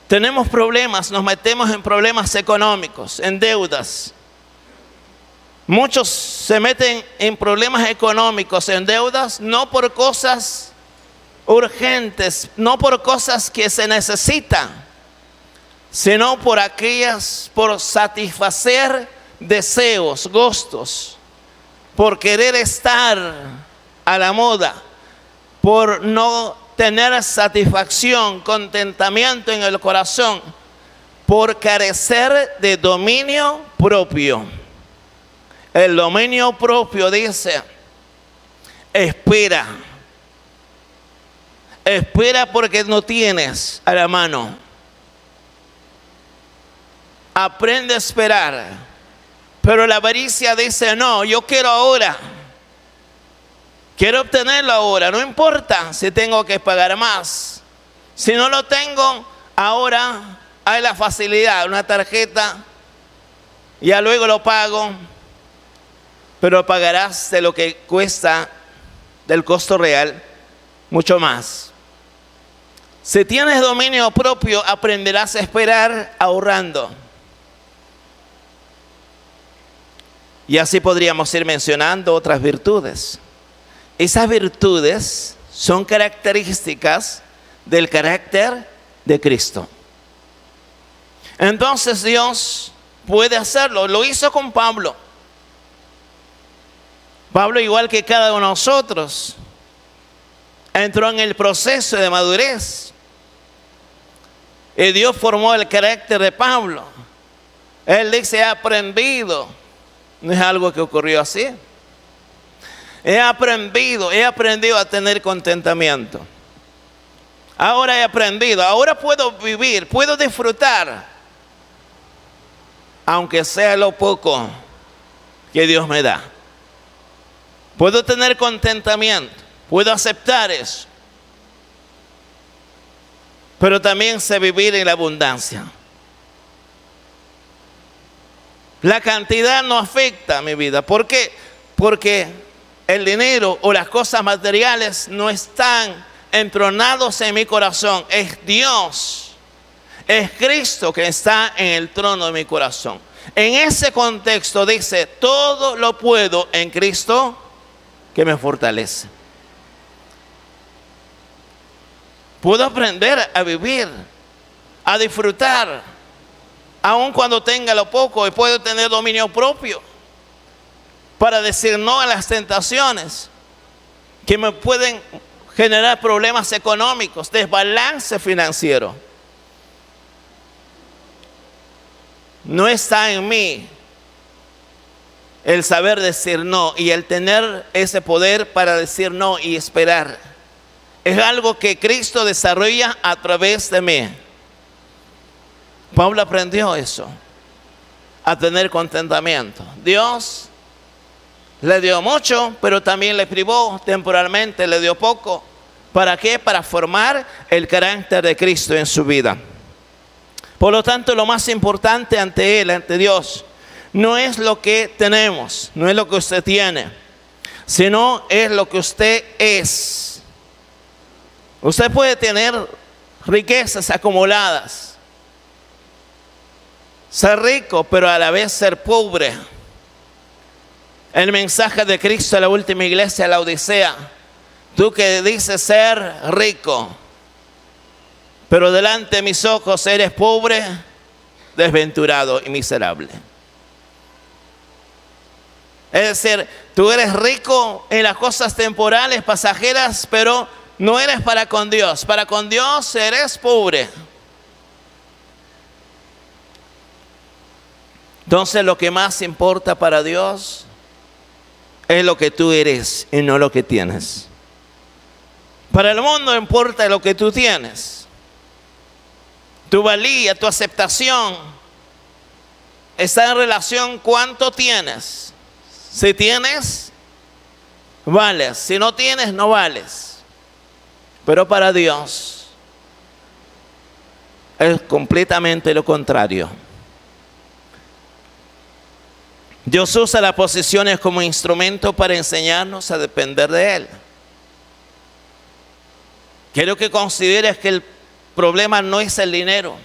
Tenemos problemas, nos metemos en problemas económicos, en deudas. Muchos se meten en problemas económicos, en deudas, no por cosas urgentes, no por cosas que se necesitan, sino por satisfacer deseos, gustos, por querer estar a la moda, por no tener satisfacción, contentamiento en el corazón, por carecer de dominio propio. El dominio propio dice, espera porque no tienes a la mano. Aprende a esperar. Pero la avaricia dice, no, yo quiero ahora. Quiero obtenerlo ahora, no importa si tengo que pagar más. Si no lo tengo, ahora hay la facilidad, una tarjeta, ya luego lo pago, pero pagarás de lo que cuesta, del costo real, mucho más. Si tienes dominio propio, aprenderás a esperar ahorrando. Y así podríamos ir mencionando otras virtudes. Esas virtudes son características del carácter de Cristo. Entonces Dios puede hacerlo. Lo hizo con Pablo. Pablo, igual que cada uno de nosotros, entró en el proceso de madurez. Y Dios formó el carácter de Pablo. Él dice, he aprendido. No es algo que ocurrió así. He aprendido a tener contentamiento. Ahora he aprendido, ahora puedo vivir, puedo disfrutar, aunque sea lo poco que Dios me da. Puedo tener contentamiento, puedo aceptar eso. Pero también sé vivir en la abundancia. La cantidad no afecta a mi vida. ¿Por qué? Porque el dinero o las cosas materiales no están entronados en mi corazón. Es Dios, es Cristo que está en el trono de mi corazón. En ese contexto dice, todo lo puedo en Cristo que me fortalece. Puedo aprender a vivir, a disfrutar, aun cuando tenga lo poco, y puedo tener dominio propio para decir no a las tentaciones que me pueden generar problemas económicos, desbalance financiero. No está en mí el saber decir no y el tener ese poder para decir no y esperar. Es algo que Cristo desarrolla a través de mí. Pablo aprendió eso, a tener contentamiento. Dios le dio mucho, pero también le privó temporalmente, le dio poco. ¿Para qué? Para formar el carácter de Cristo en su vida. Por lo tanto, lo más importante ante Él, ante Dios, no es lo que tenemos, no es lo que usted tiene, sino es lo que usted es. Usted puede tener riquezas acumuladas, ser rico, pero a la vez ser pobre. El mensaje de Cristo a la última iglesia, la Odisea: tú que dices ser rico, pero delante de mis ojos eres pobre, desventurado y miserable. Es decir, tú eres rico en las cosas temporales, pasajeras, pero no eres para con Dios. Para con Dios eres pobre. Entonces lo que más importa para Dios es lo que tú eres y no lo que tienes. Para el mundo importa lo que tú tienes. Tu valía, tu aceptación está en relación cuánto tienes. Si tienes, vales. Si no tienes, no vales. Pero para Dios es completamente lo contrario. Dios usa las posesiones como instrumento para enseñarnos a depender de Él. Quiero que consideres que el problema no es el dinero.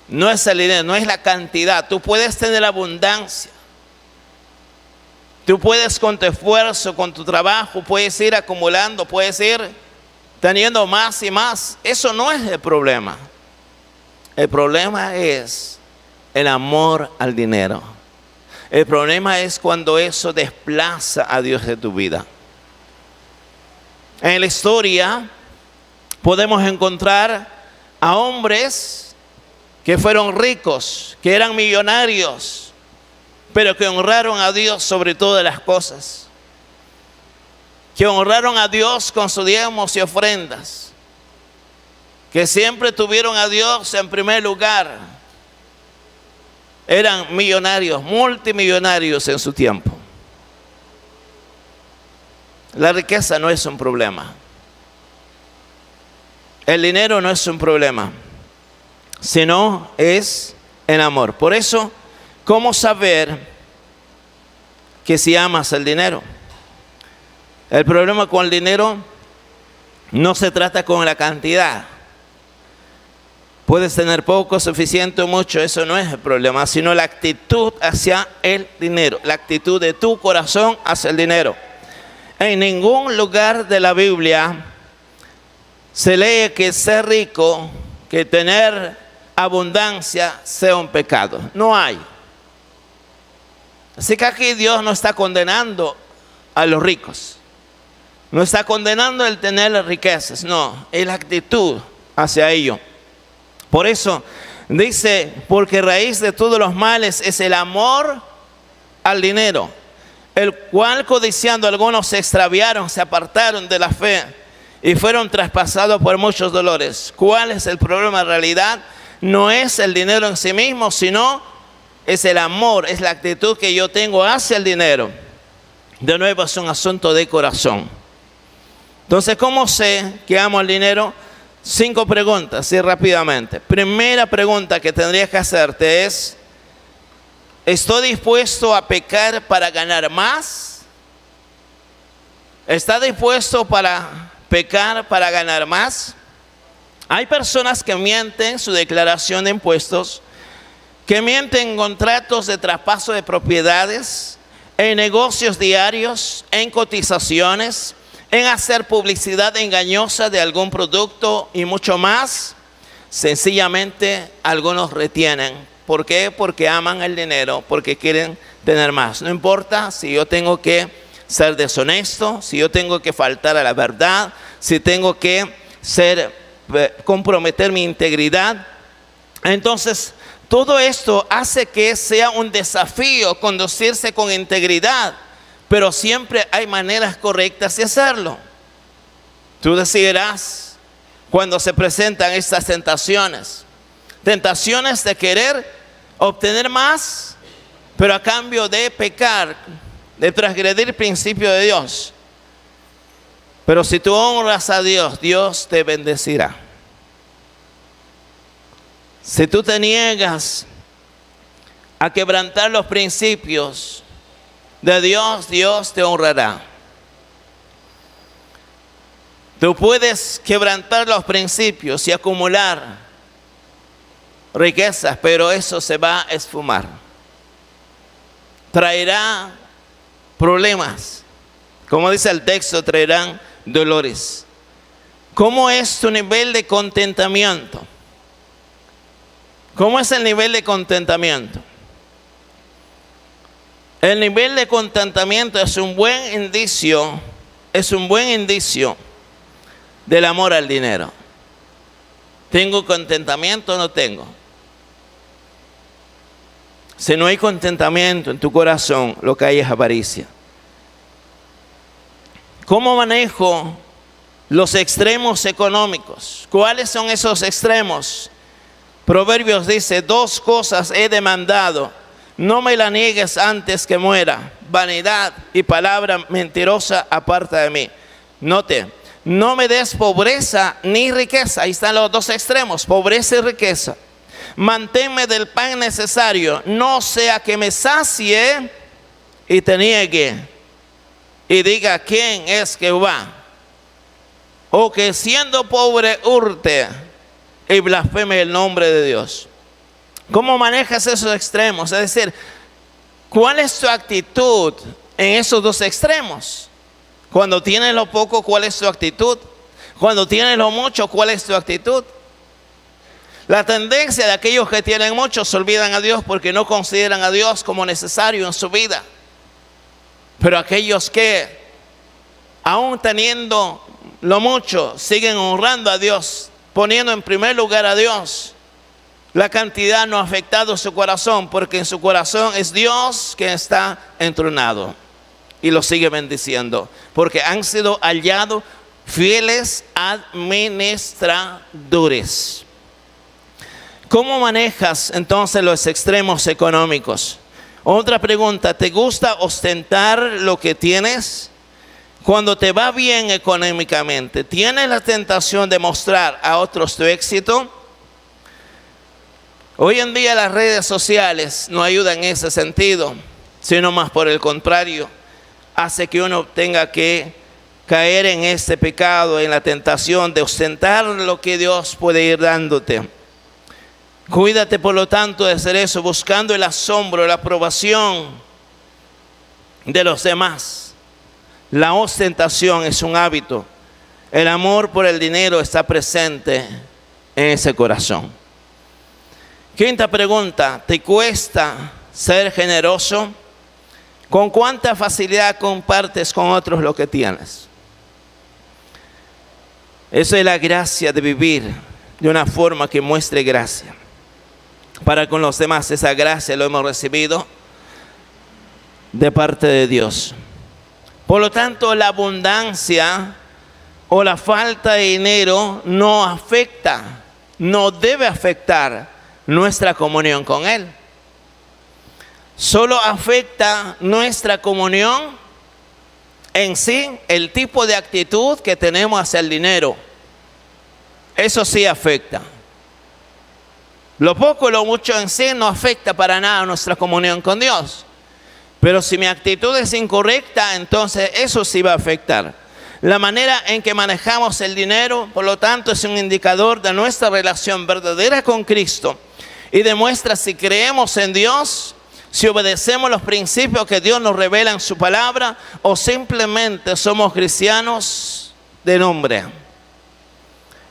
No es el dinero, no es la cantidad. Tú puedes tener abundancia. Tú puedes con tu esfuerzo, con tu trabajo, puedes ir acumulando, puedes ir teniendo más y más. Eso no es el problema. El problema es el amor al dinero. El problema es cuando eso desplaza a Dios de tu vida. En la historia podemos encontrar a hombres que fueron ricos, que eran millonarios, pero que honraron a Dios sobre todas las cosas. Que honraron a Dios con sus diezmos y ofrendas. Que siempre tuvieron a Dios en primer lugar. Eran millonarios, multimillonarios en su tiempo. La riqueza no es un problema. El dinero no es un problema, sino es el amor. Por eso, ¿cómo saber que si amas el dinero? El problema con el dinero no se trata con la cantidad. Puedes tener poco, suficiente o mucho, eso no es el problema, sino la actitud hacia el dinero, la actitud de tu corazón hacia el dinero. En ningún lugar de la Biblia se lee que ser rico, que tener abundancia sea un pecado. No hay. Así que aquí Dios no está condenando a los ricos. No está condenando el tener riquezas. No, es la actitud hacia ello. Por eso dice, porque raíz de todos los males es el amor al dinero, el cual codiciando algunos se extraviaron, se apartaron de la fe y fueron traspasados por muchos dolores. ¿Cuál es el problema en realidad? No es el dinero en sí mismo, sino es el amor, es la actitud que yo tengo hacia el dinero. De nuevo es un asunto de corazón. Entonces, ¿cómo sé que amo el dinero? 5 preguntas, sí, rápidamente. Primera pregunta que tendrías que hacerte es: ¿estoy dispuesto a pecar para ganar más? ¿Está dispuesto para pecar para ganar más? Hay personas que mienten su declaración de impuestos, que mienten en contratos de traspaso de propiedades, en negocios diarios, en cotizaciones, en hacer publicidad engañosa de algún producto y mucho más. Sencillamente algunos retienen. ¿Por qué? Porque aman el dinero, porque quieren tener más. No importa si yo tengo que ser deshonesto, si yo tengo que faltar a la verdad, si tengo que comprometer mi integridad. Entonces, todo esto hace que sea un desafío conducirse con integridad, pero siempre hay maneras correctas de hacerlo. Tú decidirás cuando se presentan estas tentaciones. Tentaciones de querer obtener más, pero a cambio de pecar, de transgredir el principio de Dios. Pero si tú honras a Dios, Dios te bendecirá. Si tú te niegas a quebrantar los principios de Dios, Dios te honrará. Tú puedes quebrantar los principios y acumular riquezas, pero eso se va a esfumar. Traerá problemas. Como dice el texto, traerán dolores. ¿Cómo es tu nivel de contentamiento? ¿Cómo es el nivel de contentamiento? El nivel de contentamiento es un buen indicio del amor al dinero. ¿Tengo contentamiento o no tengo? Si no hay contentamiento en tu corazón, lo que hay es avaricia. ¿Cómo manejo los extremos económicos? ¿Cuáles son esos extremos? Proverbios dice, 2 cosas he demandado, no me la niegues antes que muera, vanidad y palabra mentirosa aparta de mí. Note, no me des pobreza ni riqueza. Ahí están los 2 extremos, pobreza y riqueza. Manténme del pan necesario, no sea que me sacie y te niegue y diga quién es Jehová, o que siendo pobre hurte y blasfeme el nombre de Dios. ¿Cómo manejas esos extremos? Es decir, ¿cuál es tu actitud en esos 2 extremos? Cuando tienes lo poco, ¿cuál es tu actitud? Cuando tienes lo mucho, ¿cuál es tu actitud? La tendencia de aquellos que tienen mucho se olvidan a Dios porque no consideran a Dios como necesario en su vida. Pero aquellos que, aún teniendo lo mucho, siguen honrando a Dios, poniendo en primer lugar a Dios, la cantidad no ha afectado su corazón, porque en su corazón es Dios quien está entronado y lo sigue bendiciendo, porque han sido hallados fieles administradores. ¿Cómo manejas entonces los extremos económicos? Otra pregunta, ¿te gusta ostentar lo que tienes? Cuando te va bien económicamente, ¿tienes la tentación de mostrar a otros tu éxito? Hoy en día las redes sociales no ayudan en ese sentido, sino más por el contrario, hace que uno tenga que caer en este pecado, en la tentación de ostentar lo que Dios puede ir dándote. Cuídate, por lo tanto, de hacer eso, buscando el asombro, la aprobación de los demás. La ostentación es un hábito. El amor por el dinero está presente en ese corazón. 5ª pregunta, ¿te cuesta ser generoso? ¿Con cuánta facilidad compartes con otros lo que tienes? Eso es la gracia de vivir de una forma que muestre gracia para con los demás. Esa gracia lo hemos recibido de parte de Dios. Por lo tanto, la abundancia o la falta de dinero no afecta, no debe afectar nuestra comunión con Él. Solo afecta nuestra comunión en sí, el tipo de actitud que tenemos hacia el dinero. Eso sí afecta. Lo poco o lo mucho en sí no afecta para nada nuestra comunión con Dios. Pero si mi actitud es incorrecta, entonces eso sí va a afectar. La manera en que manejamos el dinero, por lo tanto, es un indicador de nuestra relación verdadera con Cristo y demuestra si creemos en Dios, si obedecemos los principios que Dios nos revela en su palabra, o simplemente somos cristianos de nombre.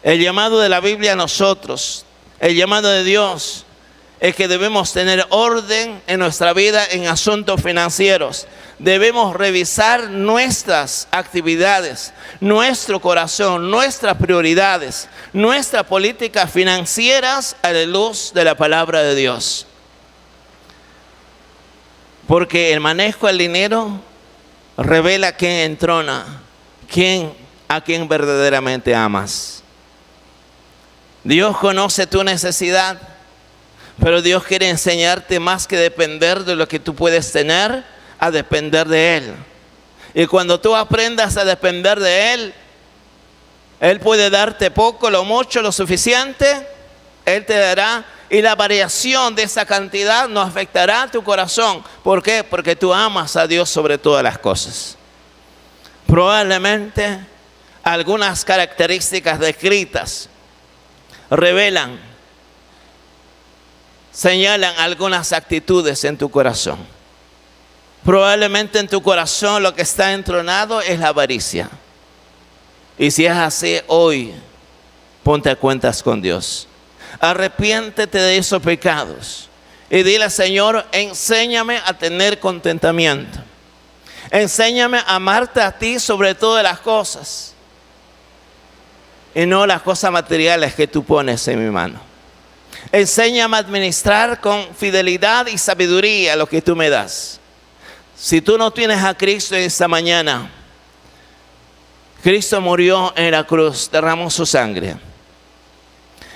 El llamado de la Biblia a nosotros, el llamado de Dios, es que debemos tener orden en nuestra vida en asuntos financieros. Debemos revisar nuestras actividades, nuestro corazón, nuestras prioridades, nuestras políticas financieras a la luz de la palabra de Dios. Porque el manejo del dinero revela quién entrona, a quién verdaderamente amas. Dios conoce tu necesidad, pero Dios quiere enseñarte más que depender de lo que tú puedes tener, a depender de Él. Y cuando tú aprendas a depender de Él, Él puede darte poco, lo mucho, lo suficiente, Él te dará. Y la variación de esa cantidad no afectará a tu corazón. ¿Por qué? Porque tú amas a Dios sobre todas las cosas. Probablemente algunas características descritas revelan, señalan algunas actitudes en tu corazón. Probablemente en tu corazón lo que está entronado es la avaricia. Y si es así, hoy ponte a cuentas con Dios. Arrepiéntete de esos pecados y dile: Señor, enséñame a tener contentamiento. Enséñame a amarte a ti sobre todas las cosas y no las cosas materiales que tú pones en mi mano. Enséñame a administrar con fidelidad y sabiduría lo que tú me das. Si tú no tienes a Cristo en esta mañana, Cristo murió en la cruz, derramó su sangre.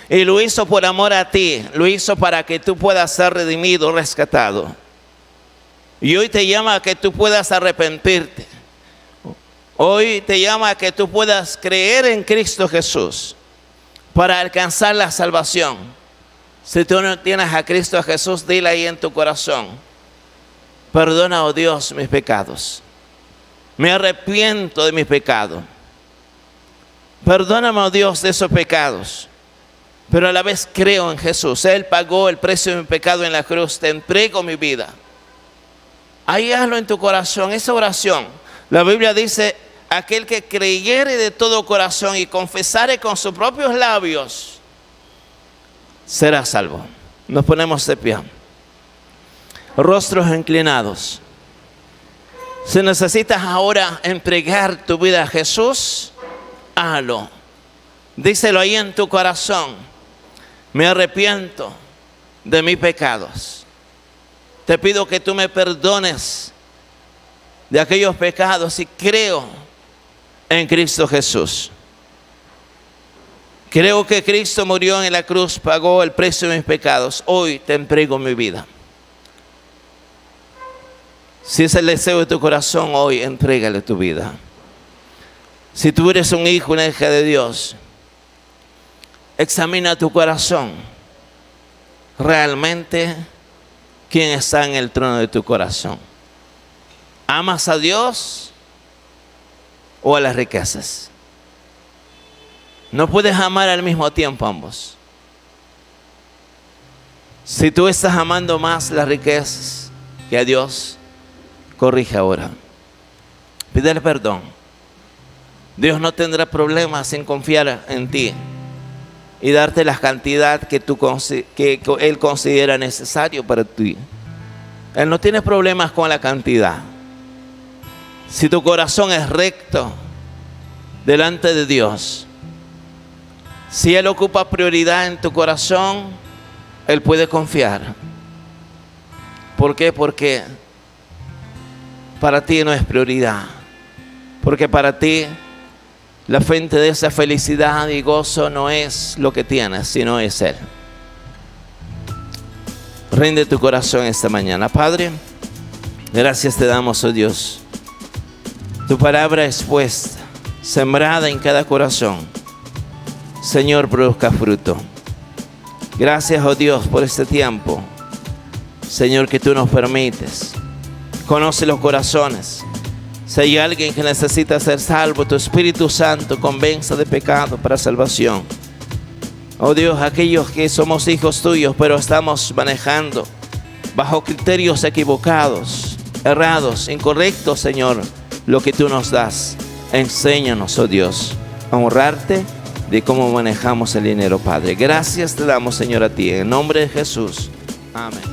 Y lo hizo por amor a ti, lo hizo para que tú puedas ser redimido, rescatado. Y hoy te llama a que tú puedas arrepentirte. Hoy te llama a que tú puedas creer en Cristo Jesús para alcanzar la salvación. Si tú no tienes a Cristo Jesús, dile ahí en tu corazón: perdona, oh Dios, mis pecados. Me arrepiento de mis pecados. Perdóname, oh Dios, de esos pecados. Pero a la vez creo en Jesús. Él pagó el precio de mi pecado en la cruz. Te entrego mi vida. Ahí hazlo en tu corazón, esa oración. La Biblia dice: aquel que creyere de todo corazón y confesare con sus propios labios, será salvo. Nos ponemos de pie, rostros inclinados. Si necesitas ahora entregar tu vida a Jesús, hazlo. Díselo ahí en tu corazón: me arrepiento de mis pecados. Te pido que tú me perdones de aquellos pecados y creo en Cristo Jesús. Creo que Cristo murió en la cruz, pagó el precio de mis pecados. Hoy te entrego mi vida. Si es el deseo de tu corazón, hoy entrégale tu vida. Si tú eres un hijo, una hija de Dios, examina tu corazón. Realmente, ¿quién está en el trono de tu corazón? ¿Amas a Dios o a las riquezas? No puedes amar al mismo tiempo ambos. Si tú estás amando más las riquezas que a Dios, corrige ahora. Pídele perdón. Dios no tendrá problemas en confiar en ti y darte la cantidad que Él considera necesario para ti. Él no tiene problemas con la cantidad. Si tu corazón es recto delante de Dios, si Él ocupa prioridad en tu corazón, Él puede confiar. ¿Por qué? Porque para ti no es prioridad. Porque para ti la fuente de esa felicidad y gozo no es lo que tienes, sino es Él. Rinde tu corazón esta mañana. Padre, gracias te damos, oh Dios. Tu palabra expuesta, sembrada en cada corazón. Señor, produzca fruto. Gracias, oh Dios, por este tiempo, Señor, que tú nos permites. Conoce los corazones. Si hay alguien que necesita ser salvo, tu Espíritu Santo convenza de pecado para salvación. Oh Dios, aquellos que somos hijos tuyos, pero estamos manejando bajo criterios equivocados, errados, incorrectos, Señor, lo que tú nos das. Enséñanos, oh Dios, a honrarte de cómo manejamos el dinero, Padre. Gracias te damos, Señor, a ti. En nombre de Jesús. Amén.